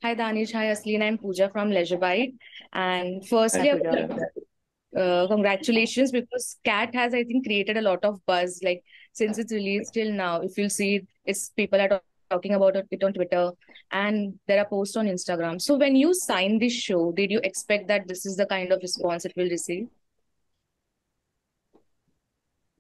Hi Danish, hi Hasleen. I'm Pooja from Leisurebyte. And Hi, firstly, I would Pooja. like congratulations because Cat has, I think, created a lot of buzz. Like since it's released till now, if you'll see, it's people are talking about it on Twitter, and there are posts on Instagram. So when you signed this show, did you expect that this is the kind of response it will receive?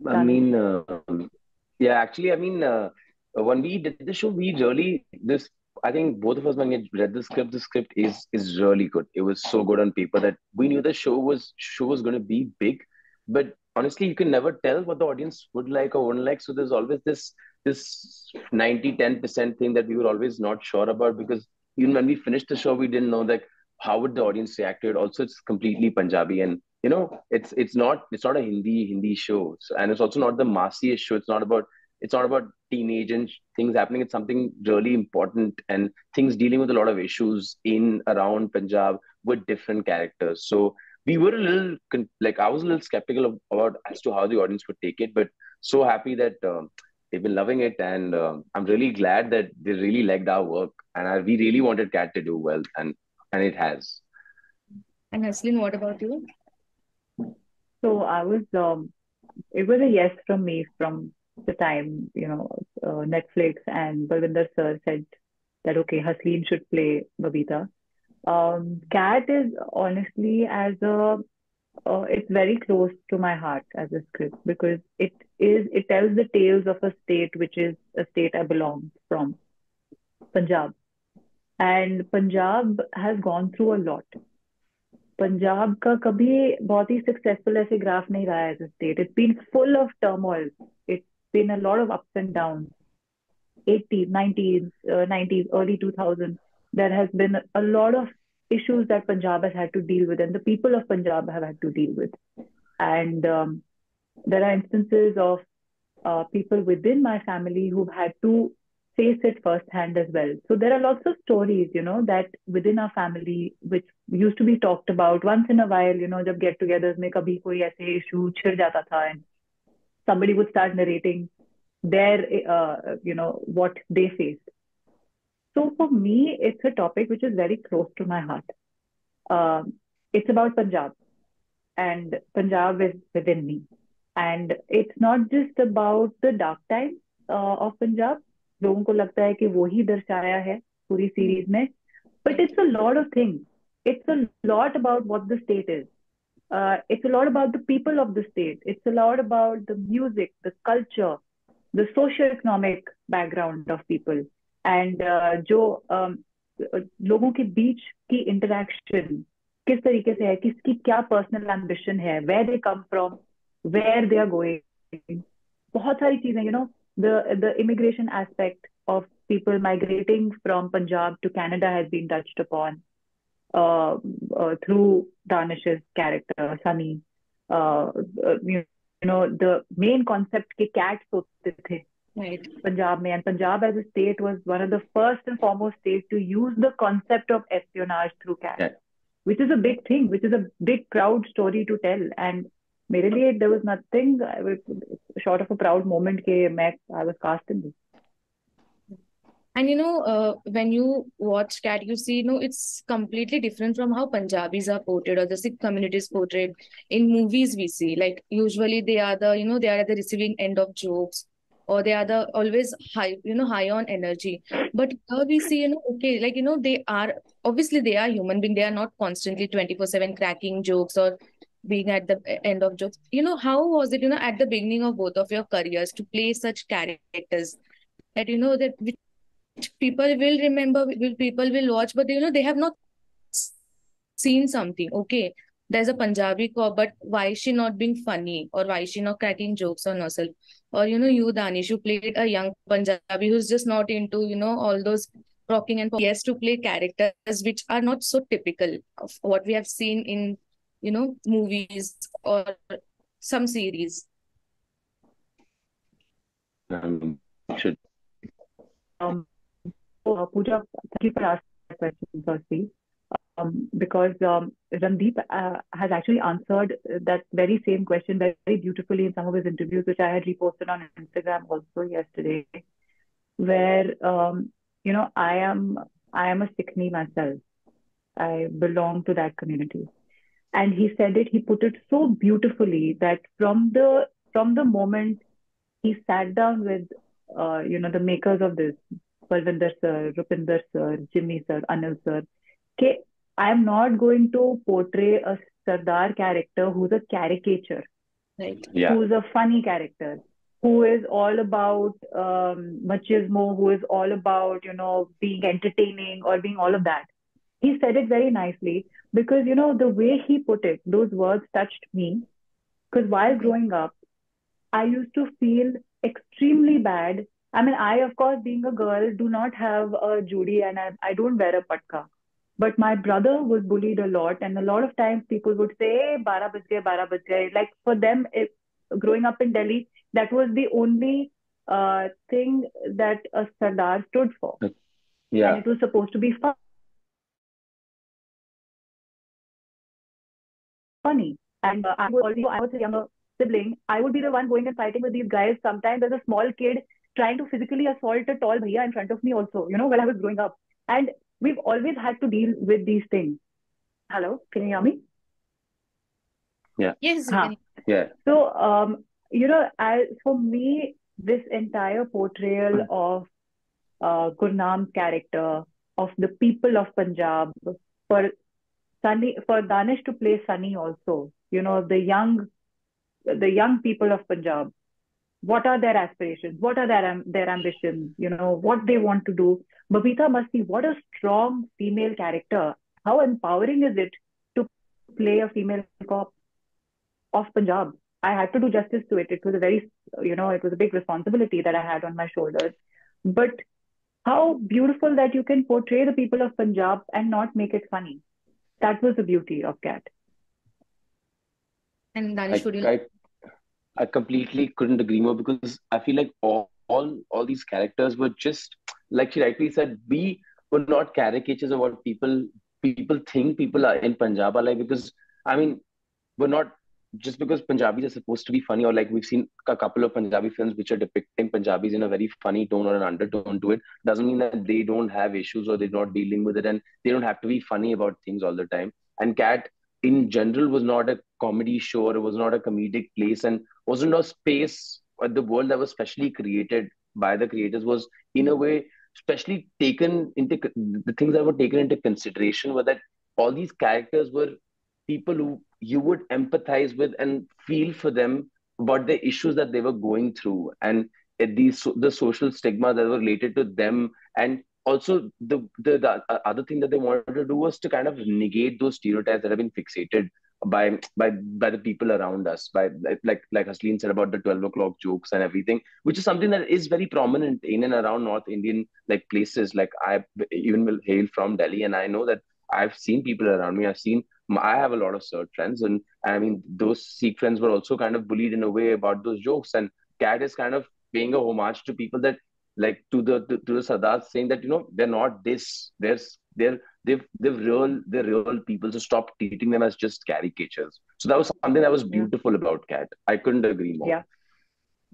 I Danish. mean, yeah, actually, when we did the show, we really this. I think both of us, when we read the script is really good. It was so good on paper that we knew the show was going to be big, but honestly, you can never tell what the audience would like or wouldn't like. So there's always this 90-10% thing that we were always not sure about, because even when we finished the show, we didn't know like how would the audience react to it. Also, it's completely Punjabi, and it's not a Hindi show. So, and it's also not the massiest show. It's not about teenage and things happening. It's something really important and things dealing with a lot of issues in around Punjab with different characters. So we were a little like I was a little skeptical about as to how the audience would take it, but so happy that they've been loving it, and I'm really glad that they really liked our work, and we really wanted Cat to do well, and it has. And Hasleen, what about you? So it was a yes from me from the time, Netflix and Balwinder sir said that, okay, Hasleen should play Babita. Cat is honestly it's very close to my heart as a script because it tells the tales of a state which is a state I belong from, Punjab. And Punjab has gone through a lot. Punjab का कभी बहुत ही successful ऐसे graph नहीं रहा है as a state it's been full of turmoil it's been a lot of ups and down 80s 90s 90s early 2000s there has been a lot of issues that Punjab has had to deal with and the people of Punjab have had to deal with and there are instances of people within my family who've had to face it firsthand as well. So there are lots of stories, that within our family, which used to be talked about once in a while, जब get-togethers में कभी कोई ऐसे issue छिड़ जाता था and somebody would start narrating their, what they faced. So for me, it's a topic which is very close to my heart. It's about Punjab, and Punjab is within me. And it's not just about the dark times of Punjab. लोगों को लगता है कि वो ही दर्शाया है पूरी series में. But it's a lot of things. It's a lot about what the state is. It's a lot about the people of the state. It's a lot about the music, the culture, the socio-economic background of people. And जो लोगों के बीच की interaction किस तरीके से है, किसकी क्या personal ambition है, where they come from, where they are going. बहुत सारी चीजें, the immigration aspect of people migrating from Punjab to Canada has been touched upon through Danish's character, Sunny. The main concept के cats होते थे Right. Punjab में, and Punjab as a state was one of the first and foremost states to use the concept of espionage through cats, Yeah. which is a big thing, which is a big proud story to tell. And मेरे लिए there was nothing short of a proud moment कि I was cast in this. And when you watch Cat, you see, it's completely different from how Punjabis are portrayed or the Sikh community is portrayed in movies we see. Like usually they are they are at the receiving end of jokes or they are the always high, high on energy. But here we see, okay, like, they are, obviously they are human being. They are not constantly 24/7 cracking jokes or being at the end of jokes. How was it, at the beginning of both of your careers to play such characters that, that people will remember, people will watch, but they have not seen something. Okay, there's a Punjabi cop, but why is she not being funny, or why is she not cracking jokes on herself? Or you, Danish, you played a young Punjabi who's just not into all those rocking and pop. Yes, to play characters which are not so typical of what we have seen in movies or some series. Should Pooja, thank you for asking that question firstly. Because Randeep has actually answered that very same question very, very beautifully in some of his interviews, which I had reposted on Instagram also yesterday, where, I am I am a Sikhni myself. I belong to that community. And he said it, he put it so beautifully that from the moment he sat down with the makers of this, Balvinder sir, Rupinder sir, Jimmy sir, Anil sir, okay, I'm not going to portray a Sardar character who's a caricature, Right. Yeah. who's a funny character, who is all about machismo, who is all about, being entertaining or being all of that. He said it very nicely because, the way he put it, those words touched me. Because while Okay. growing up, I used to feel extremely bad. I mean, I, of course, being a girl, do not have a Judy and I don't wear a patka. But my brother was bullied a lot, and a lot of times people would say, hey, 12 baj gaye, 12 baj gaye. Like for them, growing up in Delhi, that was the only thing that a Sardar stood for. And Yeah. it was supposed to be funny. And I was a younger sibling, I would be the one going and fighting with these guys. Sometimes there's a small kid trying to physically assault a tall bhaiya in front of me also, while I was growing up. And we've always had to deal with these things. Hello, can you hear me? Yeah. Yes, you Huh. can. Yeah. So, for me, this entire portrayal of Gurnam's character, of the people of Punjab, for for Danish to play Sunny also, the young people of Punjab. What are their aspirations? What are their ambitions? What they want to do. Babita Masti, what a strong female character. How empowering is it to play a female cop of Punjab? I had to do justice to it. It was it was a big responsibility that I had on my shoulders. But how beautiful that you can portray the people of Punjab and not make it funny. That was the beauty of Cat. And Danish, I, would you? I I completely couldn't agree more because I feel like all these characters were just like she rightly said, we were not caricatures of what people think people are in Punjab are like because I mean we're not just because Punjabis are supposed to be funny or like we've seen a couple of Punjabi films which are depicting Punjabis in a very funny tone or an undertone to it doesn't mean that they don't have issues or they're not dealing with it and they don't have to be funny about things all the time. And Cat in general was not a comedy show or it was not a comedic place and wasn't a space or the world that was specially created by the creators was in a way specially taken into the things that were taken into consideration were that all these characters were people who you would empathize with and feel for them about the issues that they were going through and the social stigma that were related to them and also the other thing that they wanted to do was to kind of negate those stereotypes that have been fixated by the people around us by like Hasleen said about the 12 o'clock jokes and everything which is something that is very prominent in and around North Indian like places like I even will hail from Delhi and I know that I've seen people around me I have a lot of Surf friends, and I mean, those Sikh friends were also kind of bullied in a way about those jokes. And Cat is kind of paying a homage to people that, like, to the Sardars, saying that they're not this. They're real people. So stop treating them as just caricatures. So that was something that was Yeah, beautiful about Cat. I couldn't agree more. yeah,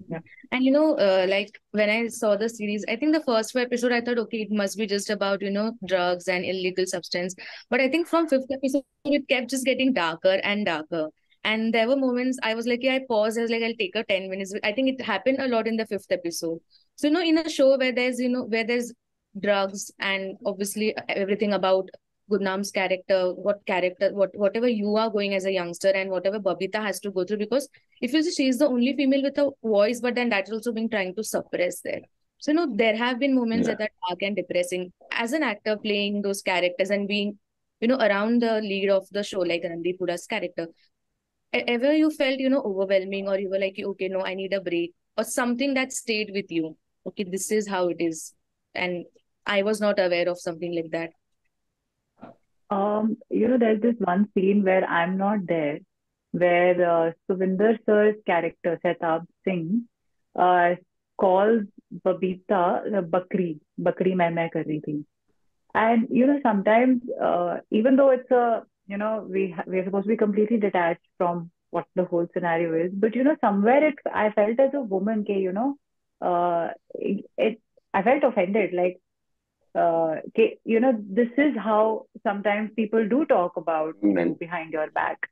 yeah, And like when I saw the series, I think the first few episode, I thought, okay, it must be just about, drugs and illegal substance. But I think from fifth episode, it kept just getting darker and darker. And there were moments I was like, yeah, I paused. I was like, I'll take a 10 minutes. I think it happened a lot in the fifth episode. So, in a show where there's drugs and obviously everything about Gurnam's character, whatever you are going as a youngster and whatever Babita has to go through, because if you see she's the only female with a voice, but then that's also being trying to suppress there. So, there have been moments Yeah. that are dark and depressing. As an actor playing those characters and being, around the lead of the show, like Randeep Hooda's character, ever you felt, overwhelming or you were like, okay, no, I need a break or something that stayed with you. Okay, this is how it is. And I was not aware of something like that. there's this one scene where I'm not there, where Suvinder sir's character, Setab Singh, uh, calls Babita Bakri मैं कर रही थी. And sometimes, even though it's we're supposed to be completely detached from what the whole scenario is, but somewhere I felt as a woman, I felt offended. Like, this is how sometimes people do talk about you And behind your back.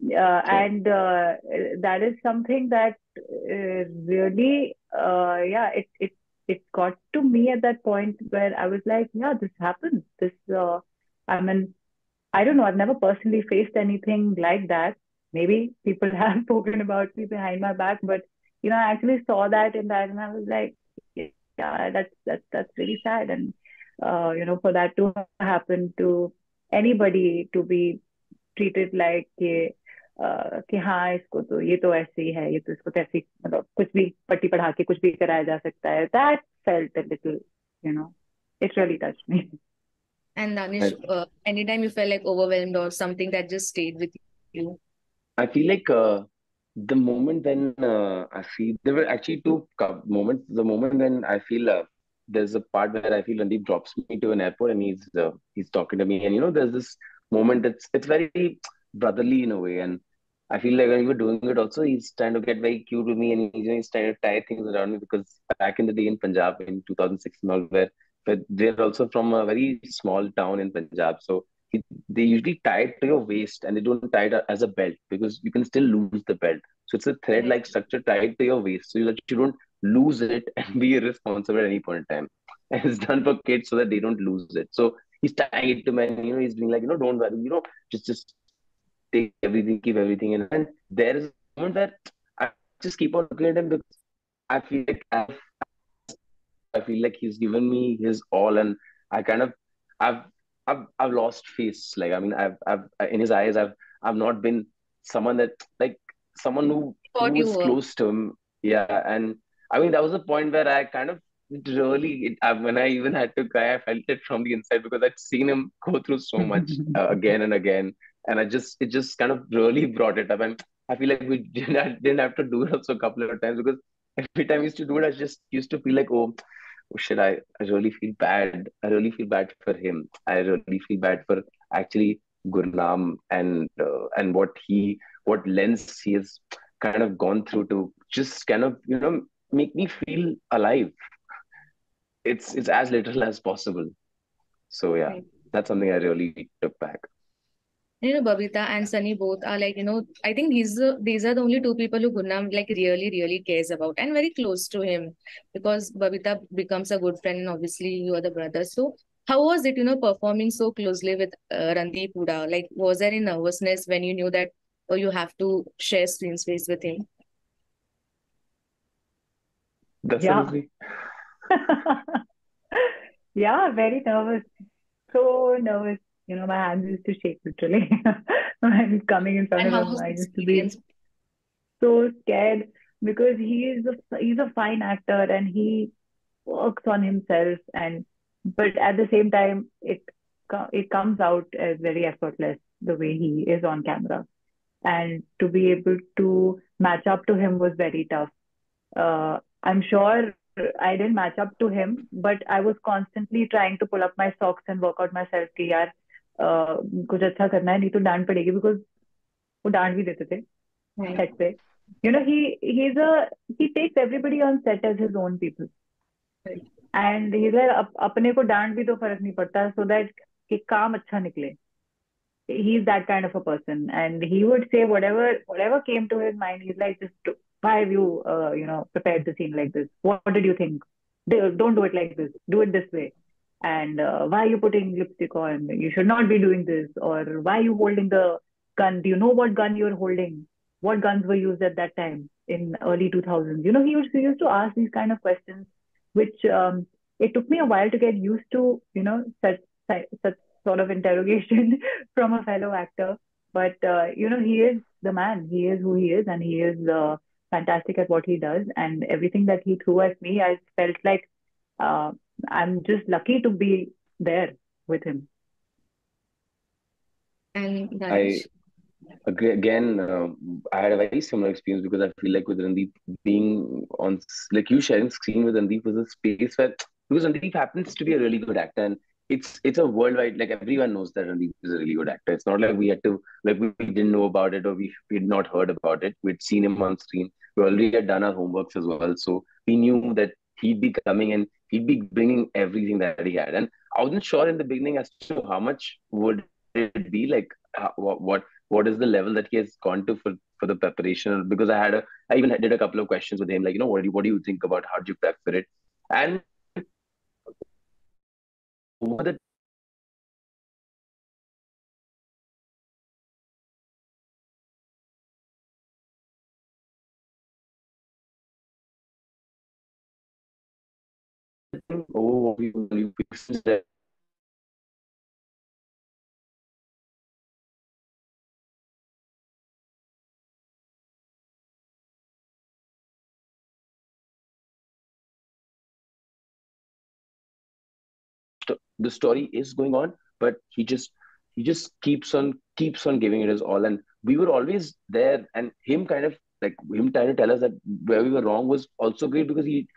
true. And that is something that really, yeah, it got to me at that point where I was like, yeah, this happens. I mean, I don't know. I've never personally faced anything like that. Maybe people have spoken about me behind my back, but I actually saw that in that, and I was like, yeah, that's really sad. And for that to happen to anybody, to be treated like कि हाँ इसको तो ये तो ऐसे ही है, ये तो इसको तो ऐसे मतलब कुछ भी पट्टी पढ़ा के कुछ भी कराया जा सकता है. That felt a little, you know, it really touched me. And Danish, I, anytime you felt like overwhelmed or something that just stayed with you? I feel like the moment when I feel there were actually two moments. The moment when I feel there's a part where I feel Randeep drops me to an airport and he's talking to me, and there's this moment it's very brotherly in a way, and I feel like when we were doing it also, he's trying to get very cute with me, and he's trying to tie things around me because back in the day in Punjab in 2006 and all, where they're also from a very small town in Punjab, so they usually tie it to your waist and they don't tie it as a belt because you can still lose the belt. So it's a thread Right. like structure tied to your waist so that you don't lose it and be irresponsible at any point in time. And it's done for kids so that they don't lose it. So he's tying it to me, and he's being like, don't worry, just take everything, keep everything in. And there is a moment where I just keep on looking at him because I feel like I feel like he's given me his all, and I kind of, I've, I've lost face. Like I mean, I've in his eyes, I've not been someone that like someone who Thought you was were. close to him. Yeah, and I mean that was a point where I kind of when I even had to cry, I felt it from the inside because I'd seen him go through so much again and again, and it just kind of really brought it up, and I feel like we didn't have to do it also a couple of times because every time I used to do it, I just used to feel like, oh shit, I really feel bad. I really feel bad for him. I really feel bad for actually Gurnam and what lens he has kind of gone through to just kind of make me feel alive. It's as little as possible. So yeah, Right. that's something I really took back. Babita and Sunny both are like, I think these are the only two people who Gurnam like really, really cares about and very close to him because Babita becomes a good friend and obviously you are the brother. So how was it, performing so closely with Randeep Hooda? Like, was there any nervousness when you knew that you have to share screen space with him? Yeah. Definitely. Yeah, very nervous. So nervous. My hands used to shake literally when coming in front And of how him. was I the used to be experience? so scared because he's a fine actor and he works on himself, and but at the same time it comes out as very effortless the way he is on camera, and to be able to match up to him was very tough. I'm sure I didn't match up to him, but I was constantly trying to pull up my socks and work out myself कि यार कुछ अच्छा करना है नहीं तो डांट पड़ेगी, because वो डांट भी देते थे Right. set पे. He takes everybody on set as his own people, Right. and he's like अपने को डांट भी तो फर्क नहीं पड़ता so that कि काम अच्छा निकले. He's that kind of a person, and he would say whatever came to his mind. He's like, just why have you prepared the scene like this? What did you think? Don't do it like this, do it this way. And why are you putting lipstick on? You should not be doing this. Or why are you holding the gun? Do you know what gun you're holding? What guns were used at that time in early 2000s? He used to ask these kind of questions, which it took me a while to get used to, such sort of interrogation from a fellow actor. But he is the man. He is who he is, and he is fantastic at what he does. And everything that he threw at me, I felt like uh, I'm just lucky to be there with him. And I Danish? agree again. I had a very similar experience because I feel like with Randeep being like you sharing screen with Randeep was a space where because Randeep happens to be a really good actor, and it's a worldwide, like everyone knows that Randeep is a really good actor. It's not like we had to like we didn't know about it or we had not heard about it. We'd seen him on screen. We already had done our homeworks as well, so we knew that he'd be coming and he'd be bringing everything that he had. And I wasn't sure in the beginning as to how much would it be, like what is the level that he has gone to for the preparation. Because I even did a couple of questions with him, like, what do you think about, how do you prep for it? And over the over few weeks, the story is going on, but he just keeps on giving it his all. And we were always there, and him kind of like him trying to tell us that where we were wrong was also great, because he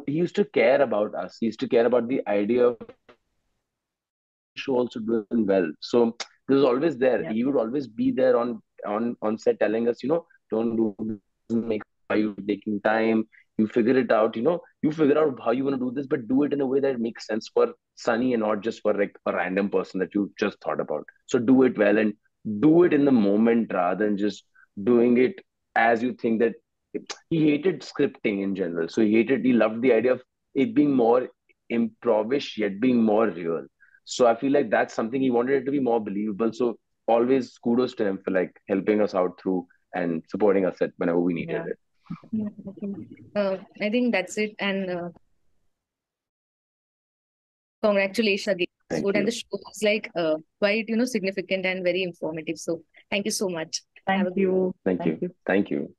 used to care about us. He used to care about the idea of show also doing well. So this was always there. Yeah. He would always be there on set, telling us, don't do this, doesn't make, are you taking time? You figure it out, you figure out how you want to do this, but do it in a way that makes sense for Sunny and not just for like a random person that you just thought about. So do it well and do it in the moment rather than just doing it as you think that. He hated scripting in general. So he loved the idea of it being more improvish yet being more real. So I feel like that's something he wanted it to be more believable. So always kudos to him for like helping us out through and supporting us at whenever we needed Yeah. it. Yeah, I think that's it. And congratulations again. So, Thank and the you. show was like quite, significant and very informative. So thank you so much. Have Thank a good you. Thank Thank you. you. Thank you.